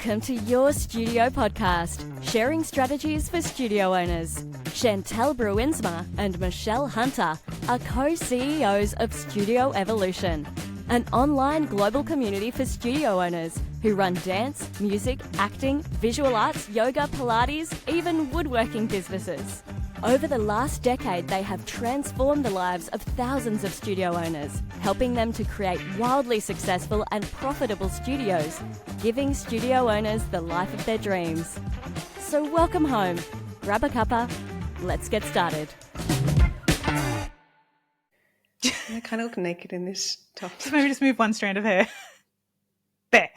Welcome to Your Studio Podcast, sharing strategies for studio owners. Chantelle and Michelle Hunter are co-CEOs of Studio Evolution, an online global community for studio owners who run dance, music, acting, visual arts, yoga, Pilates, even woodworking businesses. Over the last decade, they have transformed the lives of thousands of studio owners, helping them to create wildly successful and profitable studios, giving studio owners the life of their dreams. So welcome home, grab a cuppa, let's get started. I kind of look naked in this top. So maybe just move one strand of hair. There.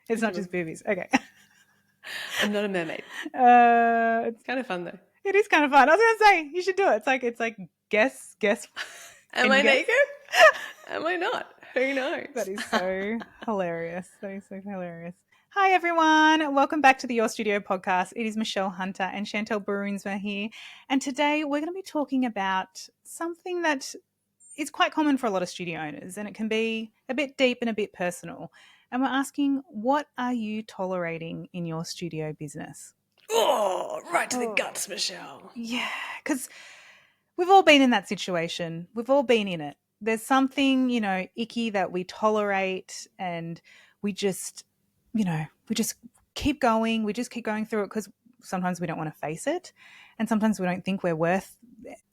It's not just boobies. Okay. I'm not a mermaid. It's kind of fun though. It is kind of fun. I was gonna say you should do it. It's like guess. Am I naked? Am I not? Who knows? That is so hilarious. Hi everyone. Welcome back to the Your Studio podcast. It is Michelle Hunter and Chantelle here. And today we're going to be talking about something that is quite common for a lot of studio owners, and it can be a bit deep and a bit personal. And we're asking, what are you tolerating in your studio business? Oh, right to the guts, Michelle. Yeah, because we've all been in that situation. We've all been in it. There's something, icky that we tolerate, and we just keep going. We just keep going through it because sometimes we don't want to face it, and sometimes we don't think we're worth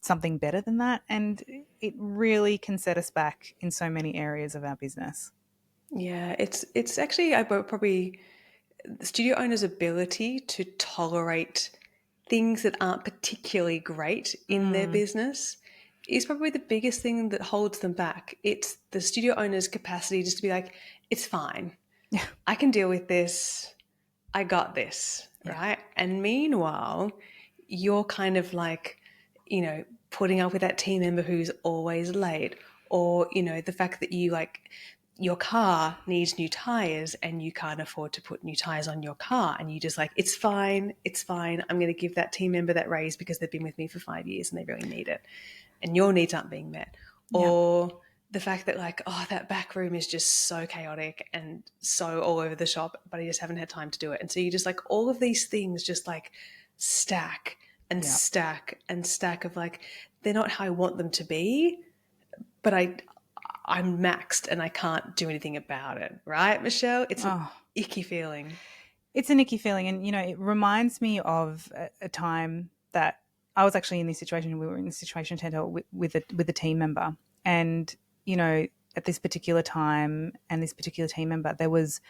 something better than that. And it really can set us back in so many areas of our business. Yeah, it's actually probably the studio owner's ability to tolerate things that aren't particularly great in their business is probably the biggest thing that holds them back. It's the studio owner's capacity just to be like, it's fine. Yeah. I can deal with this. I got this, right? And meanwhile, you're kind of like, putting up with that team member who's always late, or, the fact that you your car needs new tires and you can't afford to put new tires on your car, and you just like, it's fine. I'm going to give that team member that raise because they've been with me for 5 years and they really need it. And your needs aren't being met. Yeah. Or the fact that that back room is just so chaotic and so all over the shop, but I just haven't had time to do it. And so you just all of these things just stack and stack and stack of they're not how I want them to be, but I'm maxed and I can't do anything about it. Right, Michelle? It's an icky feeling. It's an icky feeling. And, it reminds me of a time that I was actually in this situation. We were in this situation, Chantelle, with a team member. And, at this particular time and this particular team member, there was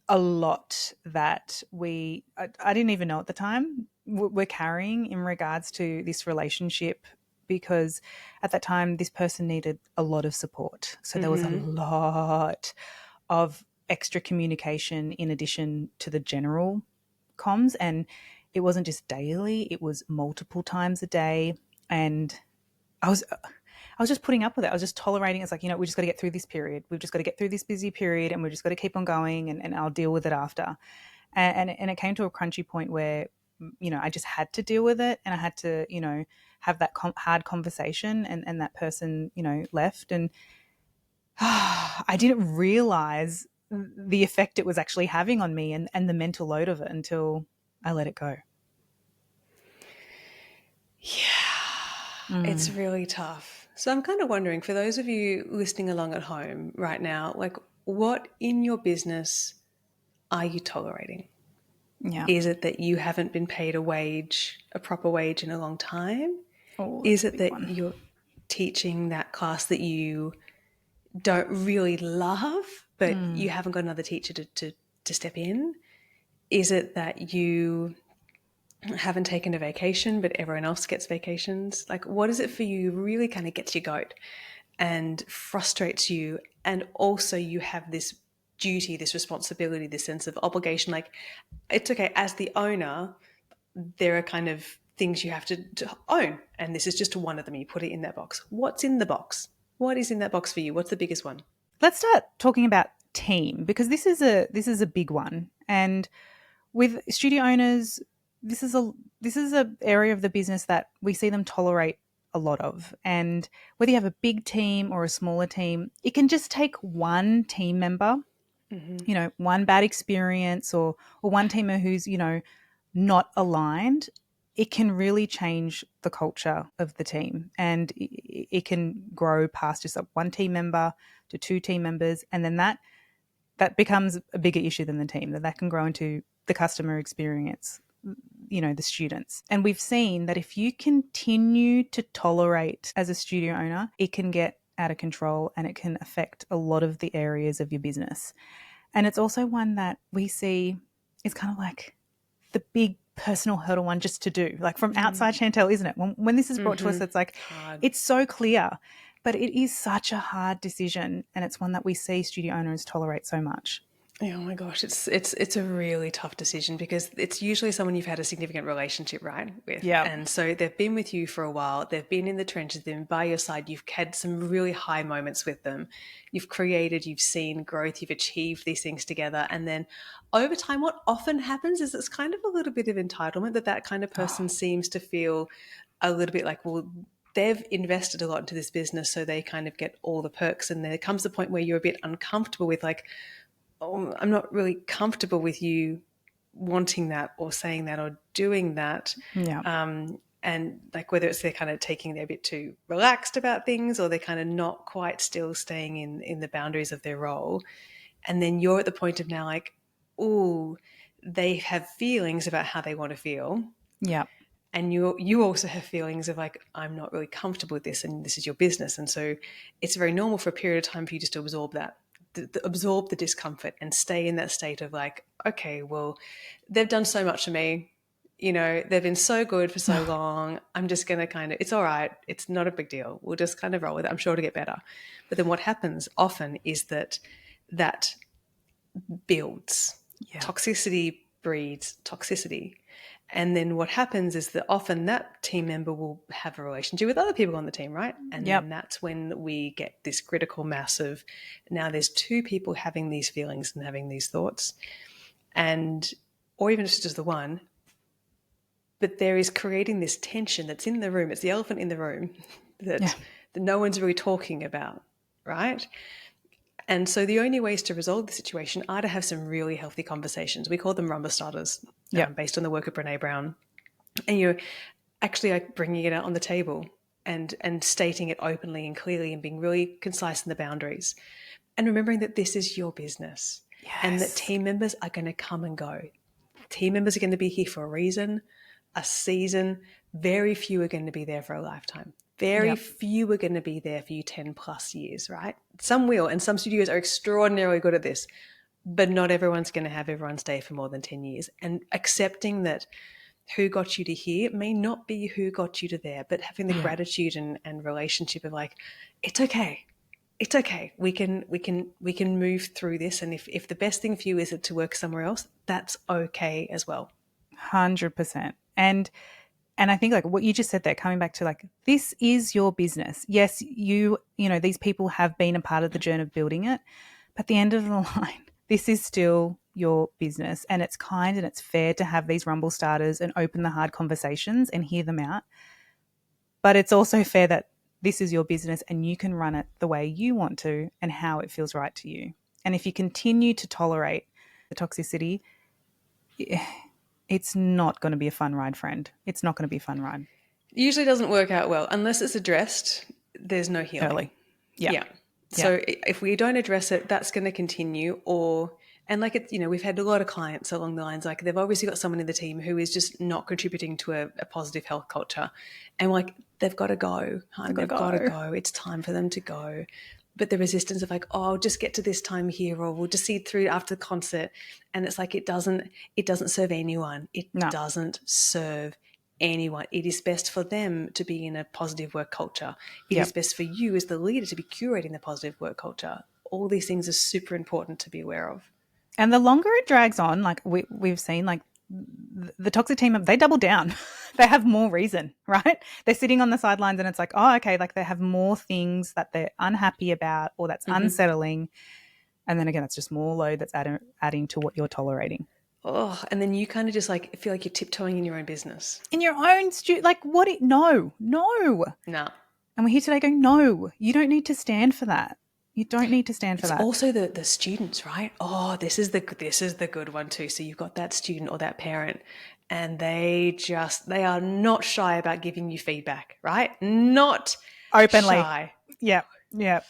a lot that I didn't even know at the time we're carrying in regards to this relationship, because at that time this person needed a lot of support. So there was a lot of extra communication in addition to the general comms, and it wasn't just daily, it was multiple times a day. And I was just putting up with it. I was just tolerating. It's we just got to get through this period. We've just got to get through this busy period, and we've just got to keep on going, and I'll deal with it after. And it came to a crunchy point where, I just had to deal with it, and I had to, have that hard conversation, and that person, left. And I didn't realize the effect it was actually having on me and the mental load of it until I let it go. Yeah, it's really tough. So I'm kind of wondering, for those of you listening along at home right now, what in your business are you tolerating? Yeah. Is it that you haven't been paid a proper wage in a long time? Oh, is it that you're teaching that class that you don't really love, but you haven't got another teacher to step in? Is it that you haven't taken a vacation, but everyone else gets vacations? What is it for you really kind of gets your goat and frustrates you? And also you have this duty, this responsibility, this sense of obligation. It's okay, as the owner, there are kind of things you have to own, and this is just one of them. You put it in that box. What's in the box? What is in that box for you? What's the biggest one? Let's start talking about team, because this is a big one. And with studio owners, this is a area of the business that we see them tolerate a lot of. And whether you have a big team or a smaller team, it can just take one team member you know, one bad experience or one teamer who's, you know, not aligned, it can really change the culture of the team, and it can grow past just one team member to two team members, and then that becomes a bigger issue than the team. That can grow into the customer experience, you know, the students. And we've seen that if you continue to tolerate as a studio owner, it can get out of control and it can affect a lot of the areas of your business. And it's also one that we see is kind of like the big personal hurdle one just to do, like from outside Chantelle, isn't it? When this is brought to us, it's like, it's so clear, but it is such a hard decision, and it's one that we see studio owners tolerate so much. Oh my gosh, it's a really tough decision because it's usually someone you've had a significant relationship, right, with. Yeah. And so they've been with you for a while, they've been in the trenches, they've been by your side, you've had some really high moments with them. You've created, you've seen growth, you've achieved these things together. And then over time, what often happens is it's kind of a little bit of entitlement that kind of person seems to feel a little bit like, well, they've invested a lot into this business, so they kind of get all the perks. And there comes the point where you're a bit uncomfortable with like, oh, I'm not really comfortable with you wanting that or saying that or doing that. Yeah. And like whether it's they're kind of taking it a bit too relaxed about things or they're kind of not quite still staying in the boundaries of their role. And then you're at the point of now like, oh, they have feelings about how they want to feel. Yeah. And you also have feelings of like, I'm not really comfortable with this and this is your business. And so it's very normal for a period of time for you just to absorb that. Absorb the discomfort and stay in that state of like, okay, well, they've done so much for me. You know, they've been so good for so long. I'm just going to kind of, it's all right. It's not a big deal. We'll just kind of roll with it. I'm sure it'll get better. But then what happens often is that builds. Yeah. Toxicity breeds toxicity. And then what happens is that often that team member will have a relationship with other people on the team, right? And then that's when we get this critical mass of now there's two people having these feelings and having these thoughts, and or even just the one, but there is creating this tension that's in the room. It's the elephant in the room that no one's really talking about, right? And so the only ways to resolve the situation are to have some really healthy conversations. We call them rumble starters, based on the work of Brené Brown. And you're actually like bringing it out on the table and stating it openly and clearly and being really concise in the boundaries. And remembering that this is your business and that team members are going to come and go. Team members are going to be here for a reason, a season. Very few are going to be there for a lifetime. Very few are going to be there for you 10 plus years, right? Some will, and some studios are extraordinarily good at this, but not everyone's going to have everyone stay for more than 10 years. And accepting that who got you to here may not be who got you to there, but having the gratitude and relationship of like, it's okay. It's okay. We can move through this. And if the best thing for you is to work somewhere else, that's okay as well. 100%. And I think like what you just said there, coming back to like, this is your business. Yes, you know, these people have been a part of the journey of building it, but at the end of the line, this is still your business, and it's kind and it's fair to have these rumble starters and open the hard conversations and hear them out. But it's also fair that this is your business and you can run it the way you want to and how it feels right to you. And if you continue to tolerate the toxicity, it's not going to be a fun ride, friend. It's not going to be a fun ride. It usually doesn't work out well. Unless it's addressed, there's no healing. Early. Yeah. So if we don't address it, that's going to continue. And like it's, you know, we've had a lot of clients along the lines, like they've obviously got someone in the team who is just not contributing to a positive health culture. And like, they've got to go. They've got to go. It's time for them to go. But the resistance of like, oh, I'll just get to this time here, or we'll just see it through after the concert. And it's like, it doesn't serve anyone. It doesn't serve anyone. It is best for them to be in a positive work culture. It is best for you as the leader to be curating the positive work culture. All these things are super important to be aware of. And the longer it drags on, like we've seen, like the toxic team, they double down. They have more reason, right? They're sitting on the sidelines and it's like, oh, okay, like they have more things that they're unhappy about or that's unsettling. And then again, it's just more load that's adding to what you're tolerating. Oh, and then you kind of just like feel like you're tiptoeing in your own business. In your own like what? No. No. And we're here today going, no, you don't need to stand for that. You don't need to stand for that. Also the students, right? Oh, this is the good one too. So you've got that student or that parent, and they are not shy about giving you feedback, right? Not Openly. shy. Yeah. Yeah.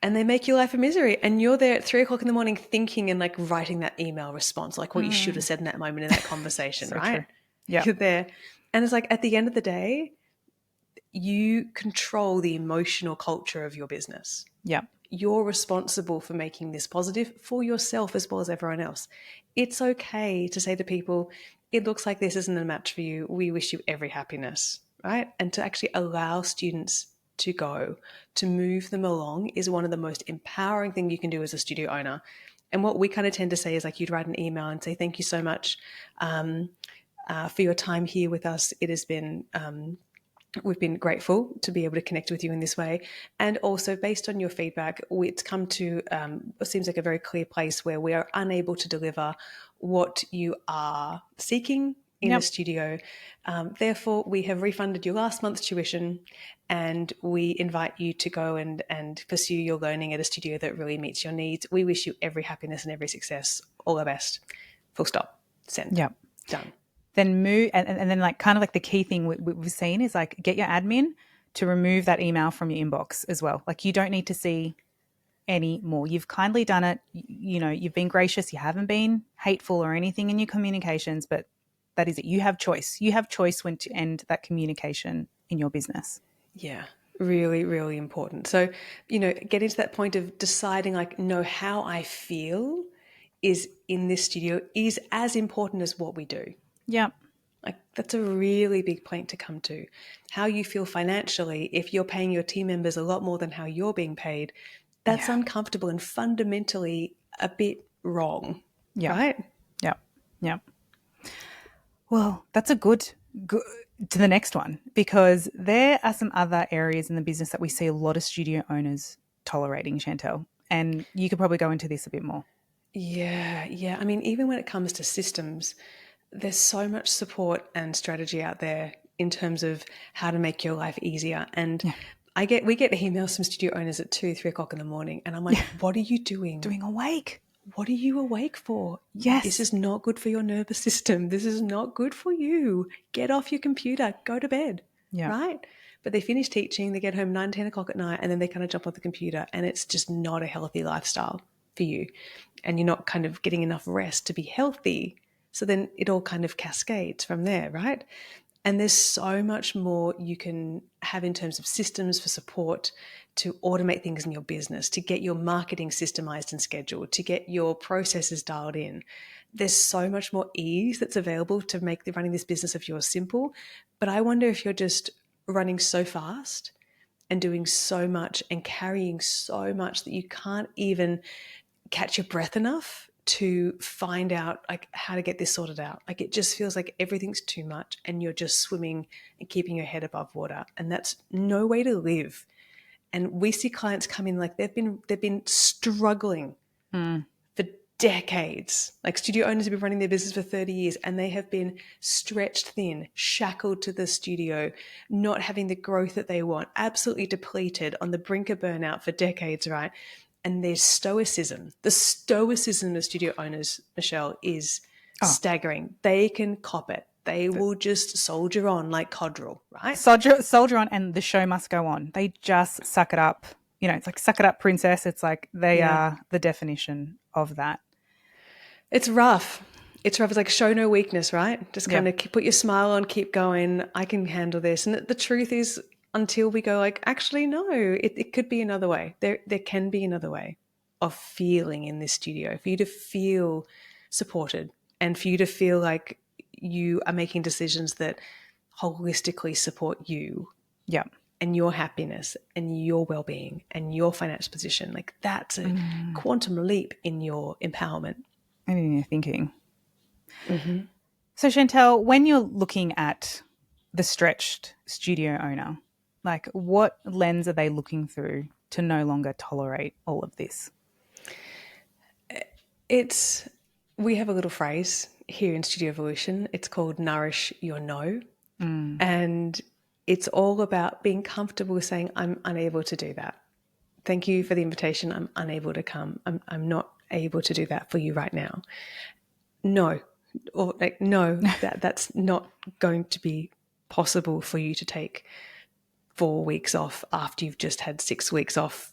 And they make your life a misery. And you're there at 3:00 in the morning thinking and like writing that email response, like what you should have said in that moment in that conversation, So right? true. Yeah. You're there. And it's like at the end of the day, you control the emotional culture of your business. Yeah. You're responsible for making this positive for yourself as well as everyone else. It's okay to say to people, it looks like this isn't a match for you. We wish you every happiness, right? And to actually allow students to go, to move them along is one of the most empowering things you can do as a studio owner. And what we kind of tend to say is like you'd write an email and say, thank you so much for your time here with us. It has been we've been grateful to be able to connect with you in this way. And also based on your feedback, it's come to, it seems like a very clear place where we are unable to deliver what you are seeking in the studio. Therefore, we have refunded your last month's tuition and we invite you to go and pursue your learning at a studio that really meets your needs. We wish you every happiness and every success. All the best. Full stop. Send. Yeah. Done. Then move, and then like kind of like the key thing we've seen is like get your admin to remove that email from your inbox as well. Like you don't need to see any more. You've kindly done it. You know, you've been gracious. You haven't been hateful or anything in your communications, but that is it. You have choice. You have choice when to end that communication in your business. Yeah, really, really important. So, getting to that point of deciding like, no, how I feel is in this studio is as important as what we do. Yeah. Like that's a really big point to come to. How you feel financially, if you're paying your team members a lot more than how you're being paid, that's uncomfortable and fundamentally a bit wrong. Yeah. Right? Yeah. Yeah. Well, that's a good to the next one, because there are some other areas in the business that we see a lot of studio owners tolerating, Chantelle, and you could probably go into this a bit more. Yeah. I mean, even when it comes to systems, there's so much support and strategy out there in terms of how to make your life easier. And we get emails from studio owners at 2-3 o'clock in the morning, and I'm like, what are you doing? Doing awake. What are you awake for? Yes. This is not good for your nervous system. This is not good for you. Get off your computer. Go to bed. Yeah. Right? But they finish teaching, they get home 9-10 o'clock at night, and then they kind of jump on the computer, and it's just not a healthy lifestyle for you. And you're not kind of getting enough rest to be healthy. So then it all kind of cascades from there, right? And there's so much more you can have in terms of systems for support to automate things in your business, to get your marketing systemized and scheduled, to get your processes dialed in. There's so much more ease that's available to make running this business of yours simple. But I wonder if you're just running so fast and doing so much and carrying so much that you can't even catch your breath enough to find out like how to get this sorted out. Like it just feels like everything's too much and you're just swimming and keeping your head above water, and that's no way to live. And we see clients come in like they've been struggling for decades. Like studio owners have been running their business for 30 years and they have been stretched thin, shackled to the studio, not having the growth that they want, absolutely depleted, on the brink of burnout for decades, right? And there's stoicism. The stoicism of studio owners, Michelle, is staggering. They can cop it. They will just soldier on like Codral, right? Soldier on, and the show must go on. They just suck it up. You know, it's like suck it up, princess. It's like they are the definition of that. It's rough. It's like show no weakness, right? Just kind of put your smile on, keep going. I can handle this. And the truth is, until we go like, actually, no, it could be another way. There can be another way of feeling in this studio, for you to feel supported and for you to feel like you are making decisions that holistically support you and your happiness and your well-being and your financial position. Like that's a quantum leap in your empowerment. And in your thinking. Mm-hmm. So Chantelle, when you're looking at the stretched studio owner, like what lens are they looking through to no longer tolerate all of this? We have a little phrase here in Studio Evolution. It's called Nourish Your No. And it's all about being comfortable with saying, I'm unable to do that. Thank you for the invitation. I'm unable to come. I'm not able to do that for you right now. No, or like, no, that's not going to be possible for you to take 4 weeks off after you've just had 6 weeks off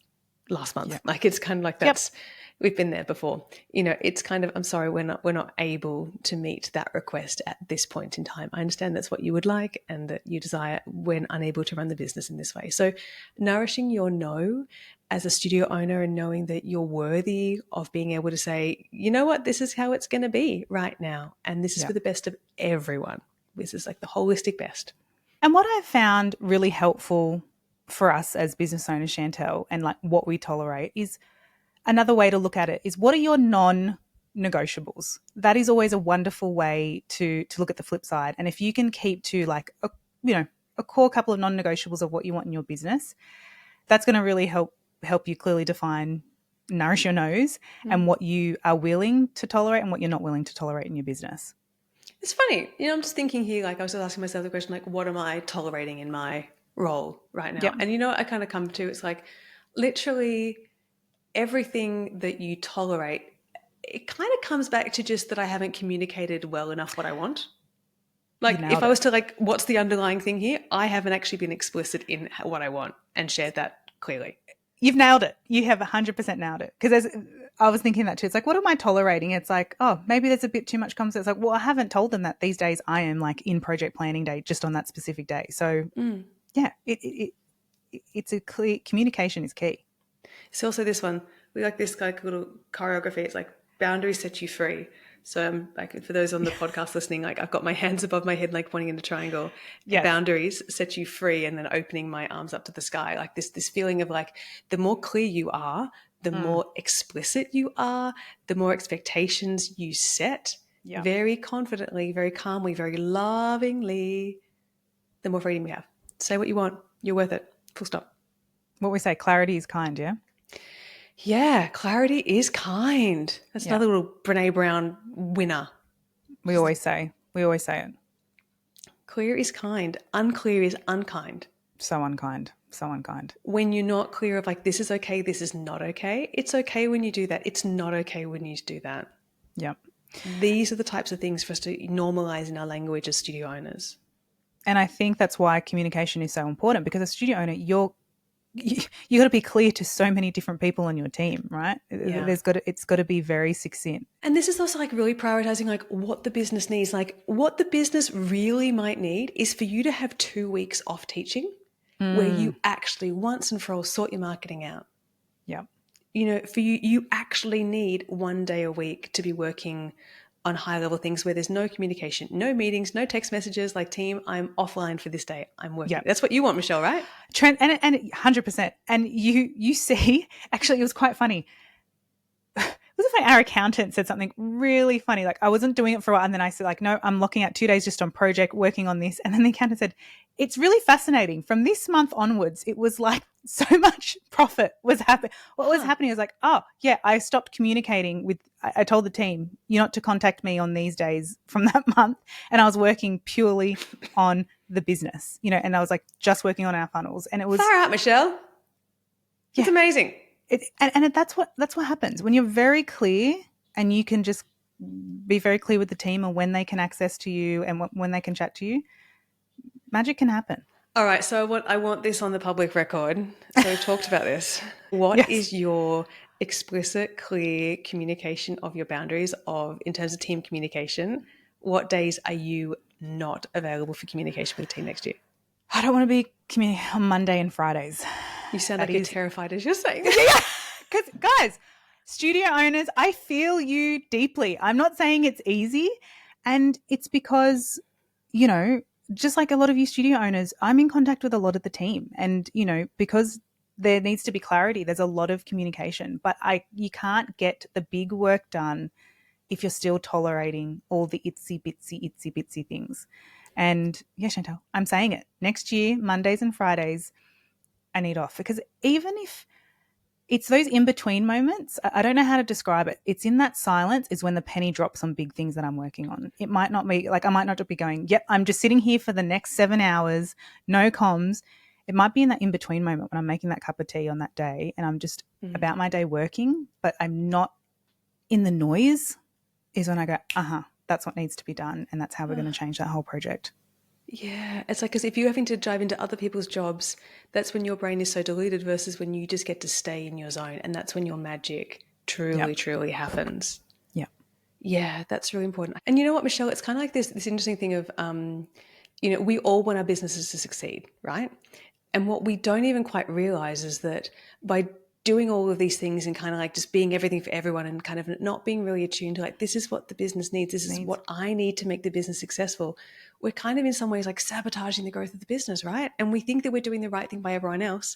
last month. Yep. Like, it's kind of like that's, we've been there before. You know, it's kind of, I'm sorry, we're not able to meet that request at this point in time. I understand that's what you would like and that you desire when unable to run the business in this way. So nourishing your no as a studio owner and knowing that you're worthy of being able to say, you know what, this is how it's going to be right now. And this is for the best of everyone. This is like the holistic best. And what I've found really helpful for us as business owners, Chantelle, and like what we tolerate is another way to look at it is what are your non-negotiables? That is always a wonderful way to look at the flip side. And if you can keep to like a core couple of non-negotiables of what you want in your business, that's going to really help you clearly define, nourish your nose and what you are willing to tolerate and what you're not willing to tolerate in your business. It's funny. You know, I'm just thinking here, like I was just asking myself the question, like, what am I tolerating in my role right now? Yep. And you know what I kind of come to? It's like literally everything that you tolerate, it kind of comes back to just that I haven't communicated well enough what I want. Like if I was to like, what's the underlying thing here? I haven't actually been explicit in what I want and shared that clearly. You've nailed it. You have 100% nailed it. Because I was thinking that too. It's like, what am I tolerating? It's like, oh, maybe there's a bit too much conversation. It's like, well, I haven't told them that these days I am like in project planning day just on that specific day. So yeah, it's a clear, communication is key. It's also this one. We like this like little choreography. It's like boundaries set you free. So like for those on the podcast listening, like I've got my hands above my head, like pointing in a triangle. Yes. Boundaries set you free, and then opening my arms up to the sky. Like this feeling of like the more clear you are, the more explicit you are, the more expectations you set very confidently, very calmly, very lovingly, the more freedom you have. Say what you want. You're worth it. Full stop. What we say, clarity is kind, yeah? Yeah, clarity is kind. That's another little Brene Brown winner. We always say it. Clear is kind. Unclear is unkind. So unkind. So unkind. When you're not clear of like, this is okay, this is not okay. It's okay when you do that. It's not okay when you do that. Yep. These are the types of things for us to normalize in our language as studio owners. And I think that's why communication is so important, because as a studio owner, you got to be clear to so many different people on your team, right? Yeah. It's got to be very succinct. And this is also like really prioritizing like what the business needs. Like what the business really might need is for you to have 2 weeks off teaching where you actually once and for all sort your marketing out. Yeah. You know, for you actually need 1 day a week to be working on high level things where there's no communication, no meetings, no text messages like team, I'm offline for this day. I'm working. Yep. That's what you want, Michelle, right? And 100%. And you see, actually it was quite funny. It was funny. Our accountant said something really funny. Like I wasn't doing it for a while. And then I said like, no, I'm locking out 2 days just on project working on this. And then the accountant said, it's really fascinating. From this month onwards, it was like so much profit was happening. What was happening was like, oh yeah, I stopped communicating with, I told the team, you're not to contact me on these days from that month. And I was working purely on the business, you know, and I was like just working on our funnels. And it was far out, Michelle. It's amazing. That's what happens when you're very clear and you can just be very clear with the team and when they can access to you and when they can chat to you, magic can happen. All right. So I want this on the public record. So we've talked about this. What is your explicit, clear communication of your boundaries in terms of team communication? What days are you not available for communication with the team next year? I don't want to be communicating on Monday and Fridays. You sound like you're terrified as you're saying that. Yeah. Because, guys, studio owners, I feel you deeply. I'm not saying it's easy. And it's because, you know, just like a lot of you studio owners, I'm in contact with a lot of the team. And, you know, because there needs to be clarity, there's a lot of communication. But you can't get the big work done if you're still tolerating all the itsy bitsy things. And yeah, Chantelle, I'm saying it. Next year, Mondays and Fridays, I need off. Because even if it's those in-between moments, I don't know how to describe it. It's in that silence is when the penny drops on big things that I'm working on. It might not be like I might not be going, yep, I'm just sitting here for the next 7 hours, no comms. It might be in that in-between moment when I'm making that cup of tea on that day and I'm just about my day working, but I'm not in the noise, is when I go, that's what needs to be done, and that's how we're going to change that whole project. Yeah, it's like, because if you're having to dive into other people's jobs, that's when your brain is so diluted versus when you just get to stay in your zone, and that's when your magic truly happens. Yeah. Yeah, that's really important. And you know what, Michelle, it's kind of like this interesting thing of, we all want our businesses to succeed, right? And what we don't even quite realize is that by doing all of these things and kind of like just being everything for everyone and kind of not being really attuned to like, this is what the business needs, this is what I need to make the business successful, we're kind of in some ways like sabotaging the growth of the business, right? And we think that we're doing the right thing by everyone else.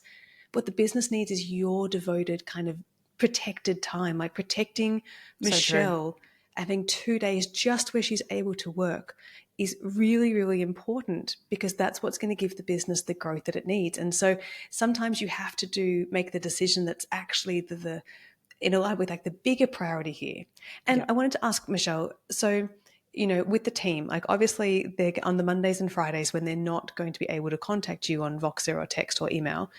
What the business needs is your devoted kind of protected time, like protecting Michelle, having 2 days just where she's able to work is really, really important, because that's what's going to give the business the growth that it needs. And so sometimes you have to make the decision that's actually the in line with like the bigger priority here. And I wanted to ask Michelle, so, with the team, like obviously they're on the Mondays and Fridays when they're not going to be able to contact you on Voxer or text or email,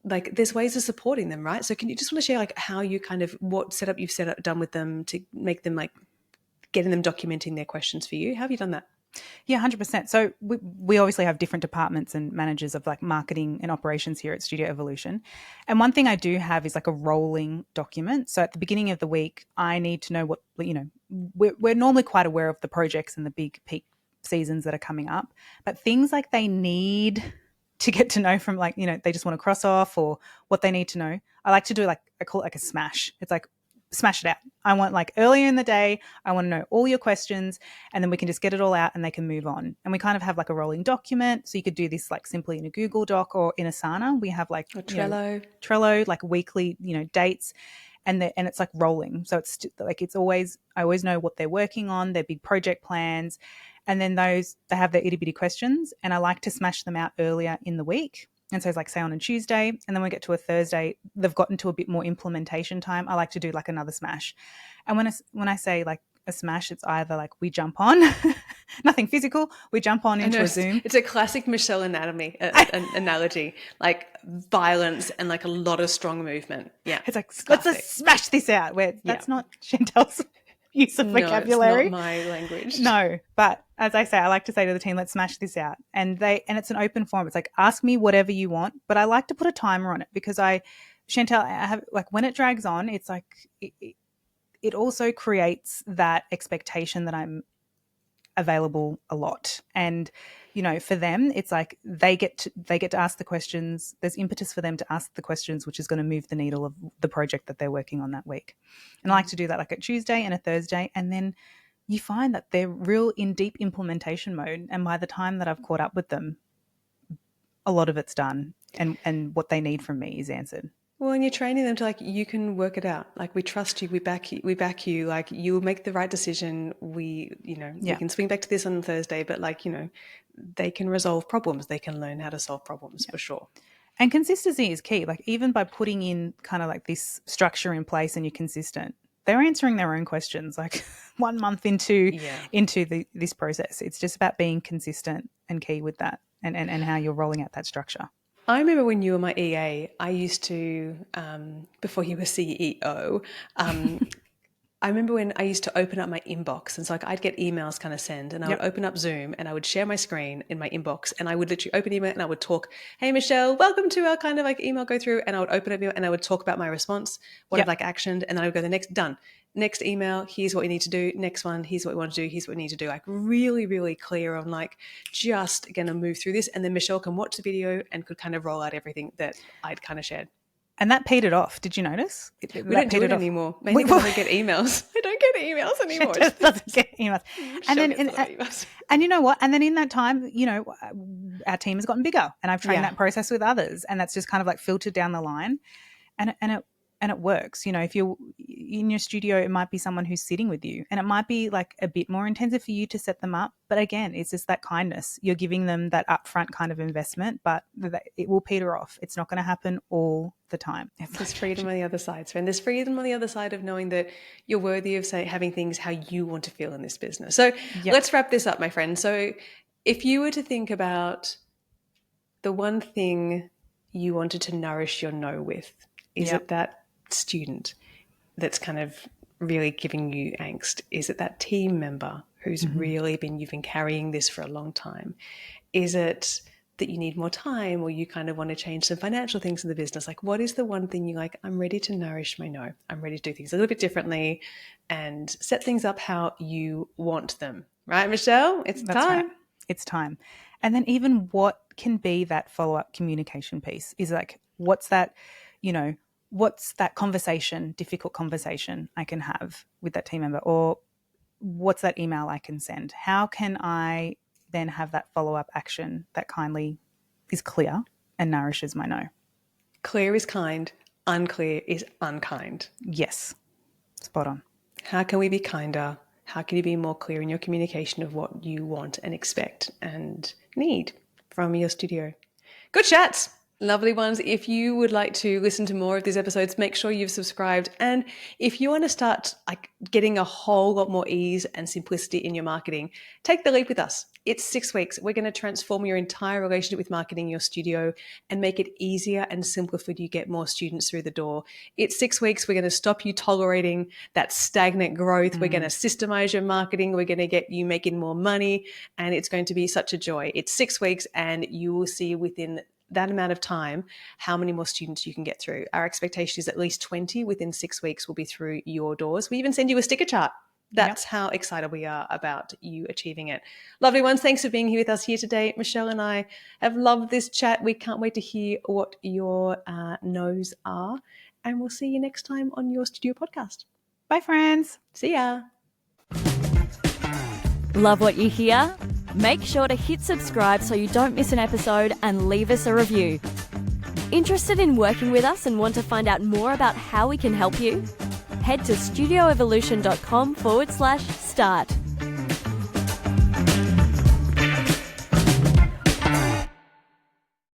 like there's ways of supporting them, right? So can you just want to share like how you kind of, what setup you've done with them to make them like getting them documenting their questions for you? How have you done that? Yeah, 100%. So we obviously have different departments and managers of like marketing and operations here at Studio Evolution. And one thing I do have is like a rolling document. So at the beginning of the week, I need to know what, we're normally quite aware of the projects and the big peak seasons that are coming up, but things like they need to get to know from like, they just want to cross off or what they need to know. I like to do I call it like a smash. It's like, smash it out. I want like earlier in the day, I want to know all your questions, and then we can just get it all out and they can move on. And we kind of have like a rolling document. So you could do this like simply in a Google Doc or in Asana. We have like Trello, like weekly, dates, and it's like rolling. So it's like, I always know what they're working on, their big project plans. And then they have their itty bitty questions, and I like to smash them out earlier in the week. And so it's like say on a Tuesday, and then we get to a Thursday, they've gotten to a bit more implementation time. I like to do like another smash. And when I say like a smash, it's either like we jump on, nothing physical, we jump on into a Zoom. It's a classic Michelle anatomy analogy, like violence and like a lot of strong movement. Yeah, it's like, let's just smash this out. That's not Chantel's use of vocabulary. It's not my language. No, but as I say, I like to say to the team, let's smash this out. And it's an open forum. It's like, ask me whatever you want, but I like to put a timer on it because Chantelle, I have like when it drags on, it's like it also creates that expectation that I'm available a lot. And for them, it's like they get to ask the questions. There's impetus for them to ask the questions, which is going to move the needle of the project that they're working on that week. And I like to do that like a Tuesday and a Thursday, and then you find that they're real in deep implementation mode. And by the time that I've caught up with them, a lot of it's done, and what they need from me is answered. Well, and you're training them to like, you can work it out. Like, we trust you, we back you. Like, you'll make the right decision. We can swing back to this on Thursday, but like, they can resolve problems. They can learn how to solve problems for sure. And consistency is key. Like, even by putting in kind of like this structure in place and you're consistent, they're answering their own questions. Like 1 month into this process, it's just about being consistent and key with that, and how you're rolling out that structure. I remember when you were my EA, I used to, before you were CEO, I remember when I used to open up my inbox, and so like I'd get emails kind of send, and I would open up Zoom and I would share my screen in my inbox, and I would literally open email and I would talk, hey Michelle, welcome to our kind of like email go through, and I would open up email and I would talk about my response, what I've like actioned, and then I would go the next, done. Next email, here's what you need to do. Next one, here's what we want to do. Here's what we need to do. Like really, really clear on like just going to move through this. And then Michelle can watch the video and could kind of roll out everything that I'd kind of shared. And that petered off. Did you notice? We don't do it anymore. Maybe because I don't get emails. I don't get emails anymore. She just doesn't get emails. And you know what? And then in that time, our team has gotten bigger, and I've trained that process with others, and that's just kind of like filtered down the line, and it works. If you're in your studio, it might be someone who's sitting with you, and it might be like a bit more intensive for you to set them up. But again, it's just that kindness. You're giving them that upfront kind of investment, but it will peter off. It's not going to happen all the time. There's freedom on the other side, friend. There's freedom on the other side of knowing that you're worthy of having things how you want to feel in this business. So let's wrap this up, my friend. So if you were to think about the one thing you wanted to nourish your no with? Is it that student that's kind of really giving you angst? Is it that team member who's really you've been carrying this for a long time? Is it that you need more time, or you kind of want to change some financial things in the business? Like, what is the one thing you're like, I'm ready to nourish my no. I'm ready to do things a little bit differently and set things up how you want them. Right, Michelle? That's time. Right. It's time. And then even what can be that follow-up communication piece is like, what's that, what's that conversation, difficult conversation I can have with that team member, or what's that email I can send? How can I then have that follow-up action that kindly is clear and nourishes my no? Clear is kind, unclear is unkind. Yes, spot on. How can we be kinder? How can you be more clear in your communication of what you want and expect and need from your studio? Good chats. Lovely ones. If you would like to listen to more of these episodes, make sure you've subscribed. And if you want to start getting a whole lot more ease and simplicity in your marketing, take the leap with us. It's 6 weeks. We're going to transform your entire relationship with marketing your studio and make it easier and simpler for you to get more students through the door. It's 6 weeks. We're going to stop you tolerating that stagnant growth. We're going to systemize your marketing. We're going to get you making more money, and it's going to be such a joy. It's 6 weeks, and you will see within that amount of time how many more students you can get through. Our expectation is at least 20 within 6 weeks will be through your doors. We even send you a sticker chart. That's how excited we are about you achieving it. Lovely ones, thanks for being here with us here today. Michelle and I have loved this chat. We can't wait to hear what your no's are, and we'll see you next time on your studio podcast. Bye, friends. See ya. Love what you hear? Make sure to hit subscribe so you don't miss an episode, and leave us a review. Interested in working with us and want to find out more about how we can help you? Head to studioevolution.com/start.